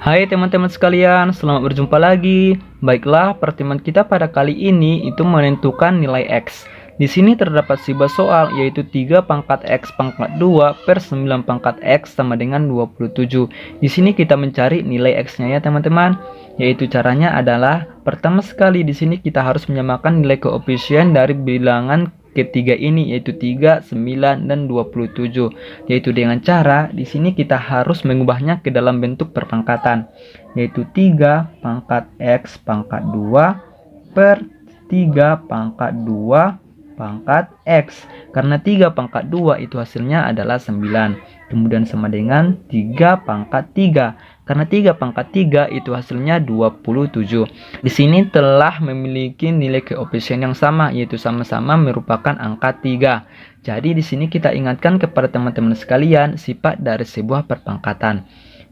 Hai teman-teman sekalian, selamat berjumpa lagi. Baiklah, pertemuan kita pada kali ini itu menentukan nilai X. Di sini terdapat sebuah soal yaitu 3 pangkat X pangkat 2 per 9 pangkat X sama dengan 27. Di sini kita mencari nilai X-nya ya teman-teman. Yaitu caranya adalah pertama sekali di sini kita harus menyamakan nilai koefisien dari bilangan ketiga ini yaitu 3, 9 dan 27. Yaitu dengan cara di sini kita harus mengubahnya ke dalam bentuk perpangkatan yaitu 3 pangkat X pangkat 2 per 3 pangkat 2 pangkat X. Karena 3 pangkat 2 itu hasilnya adalah 9. Kemudian sama dengan 3 pangkat 3. Karena 3 pangkat 3 itu hasilnya 27. Di sini telah memiliki nilai koefisien yang sama yaitu sama-sama merupakan angka 3. Jadi di sini kita ingatkan kepada teman-teman sekalian sifat dari sebuah perpangkatan.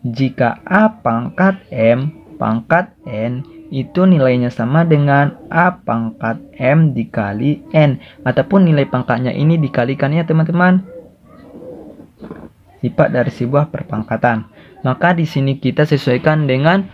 Jika A pangkat M pangkat N itu nilainya sama dengan A pangkat M dikali N, ataupun nilai pangkatnya ini dikalikan ya teman-teman. Sifat dari sebuah perpangkatan. Maka di sini kita sesuaikan dengan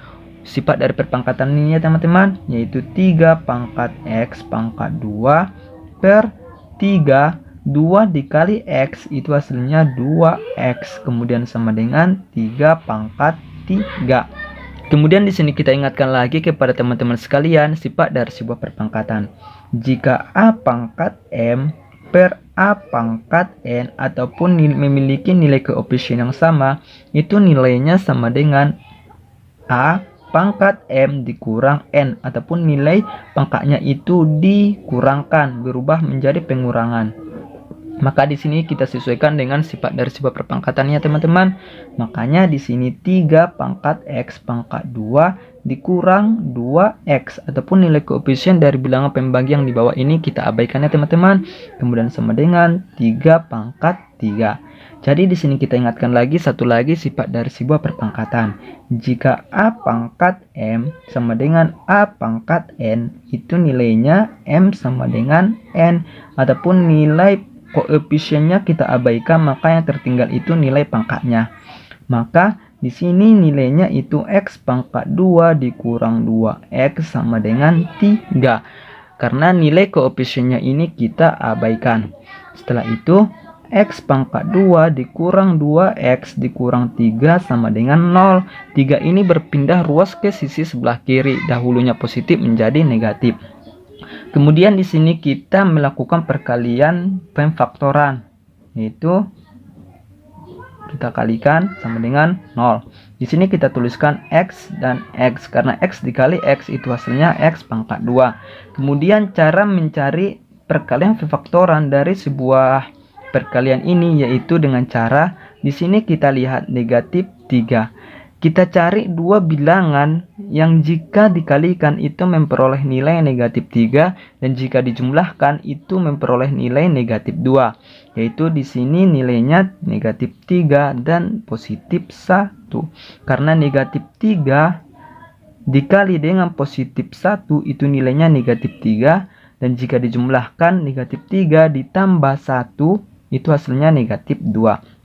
sifat dari perpangkatan ini ya teman-teman, yaitu 3 pangkat X pangkat 2 per 3 2 dikali X itu hasilnya 2X, kemudian sama dengan 3 pangkat 3. Kemudian di sini kita ingatkan lagi kepada teman-teman sekalian sifat dari sebuah perpangkatan. Jika A pangkat M per A pangkat N ataupun memiliki nilai koefisien yang sama, itu nilainya sama dengan A pangkat M dikurang N, ataupun nilai pangkatnya itu dikurangkan, berubah menjadi pengurangan. Maka di sini kita sesuaikan dengan sifat dari sebuah perpangkatannya teman-teman. Makanya di sini 3 pangkat X pangkat 2 dikurang 2X, ataupun nilai koefisien dari bilangan pembagi yang di bawah ini kita abaikan ya teman-teman. Kemudian sama dengan 3 pangkat 3. Jadi di sini kita ingatkan lagi satu lagi sifat dari sebuah perpangkatan. Jika A pangkat M sama dengan A pangkat N, itu nilainya M sama dengan N, ataupun nilai koefisiennya kita abaikan, maka yang tertinggal itu nilai pangkatnya. Maka di sini nilainya itu X pangkat 2 dikurang 2X sama dengan 3. Karena nilai koefisiennya ini kita abaikan. Setelah itu X pangkat 2 dikurang 2X dikurang 3 sama dengan 0. 3 ini berpindah ruas ke sisi sebelah kiri. Dahulunya positif menjadi negatif. Kemudian di sini kita melakukan perkalian pemfaktoran, yaitu kita kalikan sama dengan 0. Di sini kita tuliskan X dan X, karena X dikali X itu hasilnya X pangkat 2. Kemudian cara mencari perkalian pemfaktoran dari sebuah perkalian ini yaitu dengan cara di sini kita lihat negatif 3. Kita cari dua bilangan yang jika dikalikan itu memperoleh nilai negatif 3 dan jika dijumlahkan itu memperoleh nilai negatif 2. Yaitu di sini nilainya negatif 3 dan positif 1. Karena negatif 3 dikali dengan positif 1 itu nilainya negatif 3 dan jika dijumlahkan negatif 3 ditambah 1 itu hasilnya negatif 2.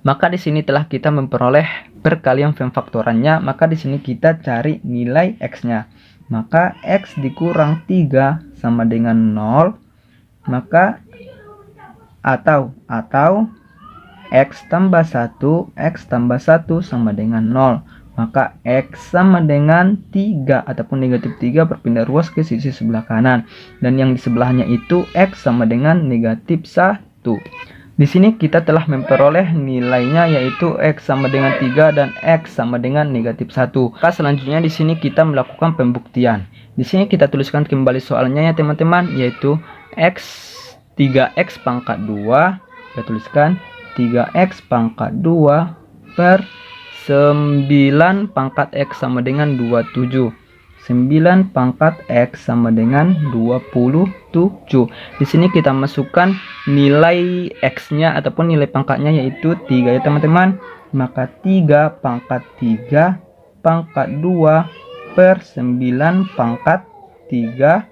Maka di sini telah kita memperoleh perkalian pemfaktorannya, maka di sini kita cari nilai X-nya. Maka X dikurang 3 sama dengan 0. Maka atau X tambah 1, X tambah 1 sama dengan 0. Maka X sama dengan 3 ataupun negatif 3 berpindah ruas ke sisi sebelah kanan. Dan yang di sebelahnya itu X sama dengan negatif 1. Di sini kita telah memperoleh nilainya yaitu X sama dengan 3 dan X sama dengan negatif 1. Maka selanjutnya di sini kita melakukan pembuktian. Di sini kita tuliskan kembali soalnya ya teman-teman, yaitu X 3X pangkat 2. Kita tuliskan 3X pangkat 2 per 9 pangkat X sama dengan 27. 9 pangkat X sama dengan 27. Di sini kita masukkan nilai X-nya ataupun nilai pangkatnya yaitu 3 ya teman-teman. Maka 3 pangkat 3 pangkat 2 per 9 pangkat 3.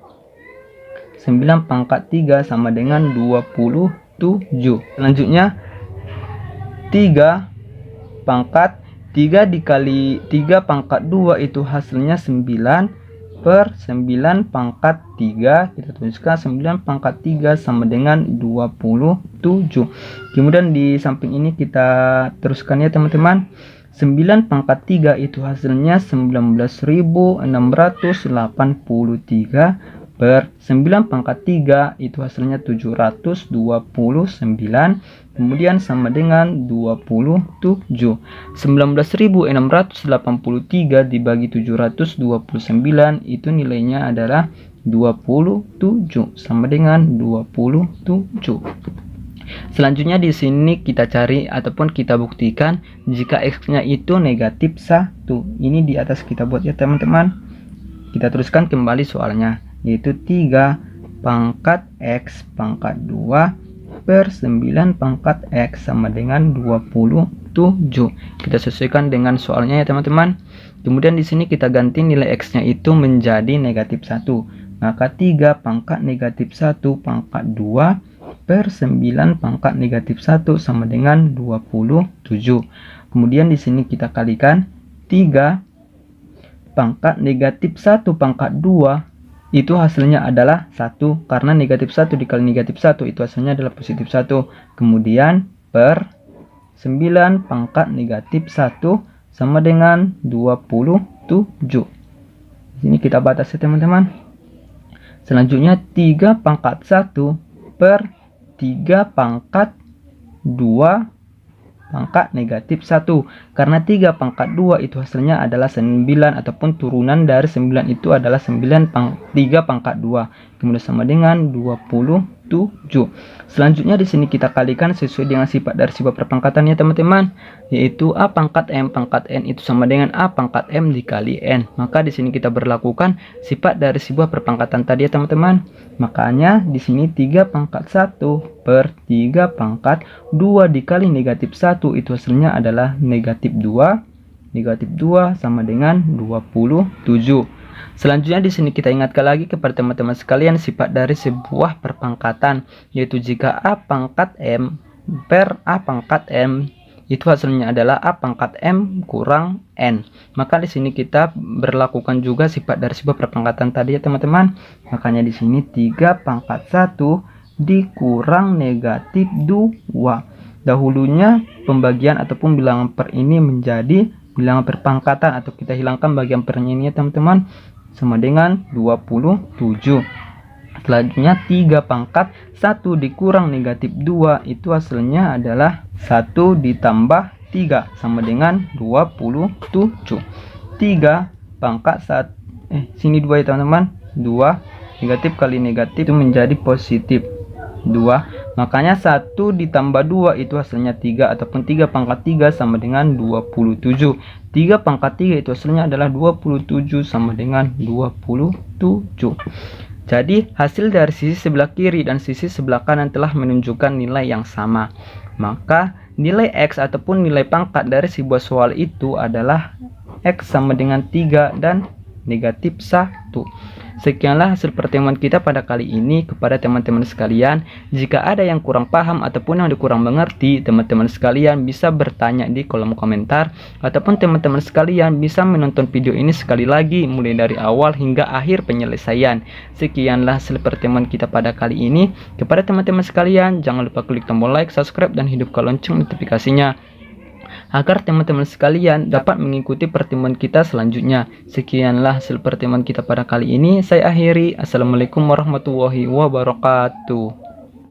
9 pangkat 3 sama dengan 27. Selanjutnya 3 pangkat 3 dikali 3 pangkat 2 itu hasilnya 9 per 9 pangkat 3. Kita tuliskan 9 pangkat 3 sama dengan 27. Kemudian di samping ini kita teruskan ya teman-teman. 9 pangkat 3 itu hasilnya 19.683 per 9 pangkat 3 itu hasilnya 729, kemudian sama dengan 27. 19.683 dibagi 729 itu nilainya adalah 27, sama dengan 27. Selanjutnya di sini kita cari ataupun kita buktikan jika x-nya itu negatif 1. Ini di atas kita buat ya teman-teman. Kita teruskan kembali soalnya, yaitu 3 pangkat x pangkat 2 per 9 pangkat x sama dengan 27. Kita sesuaikan dengan soalnya ya teman-teman. Kemudian di sini kita ganti nilai x-nya itu menjadi negatif 1. Maka 3 pangkat negatif 1 pangkat 2 per 9 pangkat negatif 1 sama dengan 27. Kemudian di sini kita kalikan 3 pangkat negatif 1 pangkat 2 itu hasilnya adalah 1, karena negatif 1 dikali negatif 1 itu hasilnya adalah positif 1. Kemudian per 9 pangkat negatif 1 sama dengan 27. Di sini kita batasi teman-teman. Selanjutnya 3 pangkat 1 per 3 pangkat 2 pangkat negatif 1, karena 3 pangkat 2 itu hasilnya adalah 9 ataupun turunan dari 9 itu adalah 3 pangkat 2, kemudian sama dengan 27. Selanjutnya di sini kita kalikan sesuai dengan sifat dari sebuah perpangkatan ya teman-teman, yaitu a pangkat n itu sama dengan a pangkat m dikali n. Maka di sini kita berlakukan sifat dari sebuah perpangkatan tadi ya teman-teman. Makanya di sini 3 pangkat 1 per 3 pangkat 2 dikali negatif 1 itu hasilnya adalah negatif 2. Negatif 2 sama dengan 27. Selanjutnya di sini kita ingatkan lagi kepada teman-teman sekalian sifat dari sebuah perpangkatan, yaitu jika a pangkat m per a pangkat m itu hasilnya adalah a pangkat m kurang n. Maka di sini kita berlakukan juga sifat dari sebuah perpangkatan tadi ya teman-teman. Makanya di sini 3 pangkat 1 dikurang negatif 2. Dahulunya pembagian ataupun bilangan per ini menjadi bilangan perpangkatan, atau kita hilangkan bagian pernya ini ya teman-teman, sama dengan 27. Selanjutnya 3 pangkat 1 dikurang negatif 2 itu hasilnya adalah 1 ditambah 3 sama dengan 27. 3 pangkat 1 sini 2 ya teman-teman, 2 negatif kali negatif itu menjadi positif 2. Makanya 1 ditambah 2 itu hasilnya 3, ataupun 3 pangkat 3 sama dengan 27. 3 pangkat 3 itu hasilnya adalah 27 sama dengan 27. Jadi hasil dari sisi sebelah kiri dan sisi sebelah kanan telah menunjukkan nilai yang sama. Maka nilai x ataupun nilai pangkat dari sebuah soal itu adalah x sama dengan 3 dan negatif 1. Sekianlah hasil pertemuan kita pada kali ini. Kepada teman-teman sekalian, jika ada yang kurang paham ataupun yang kurang mengerti, teman-teman sekalian bisa bertanya di kolom komentar, ataupun teman-teman sekalian bisa menonton video ini sekali lagi mulai dari awal hingga akhir penyelesaian. Sekianlah hasil pertemuan kita pada kali ini. Kepada teman-teman sekalian, jangan lupa klik tombol like, subscribe, dan hidupkan lonceng notifikasinya agar teman-teman sekalian dapat mengikuti pertemuan kita selanjutnya. Sekianlah hasil pertemuan kita pada kali ini. Saya akhiri. Assalamualaikum warahmatullahi wabarakatuh.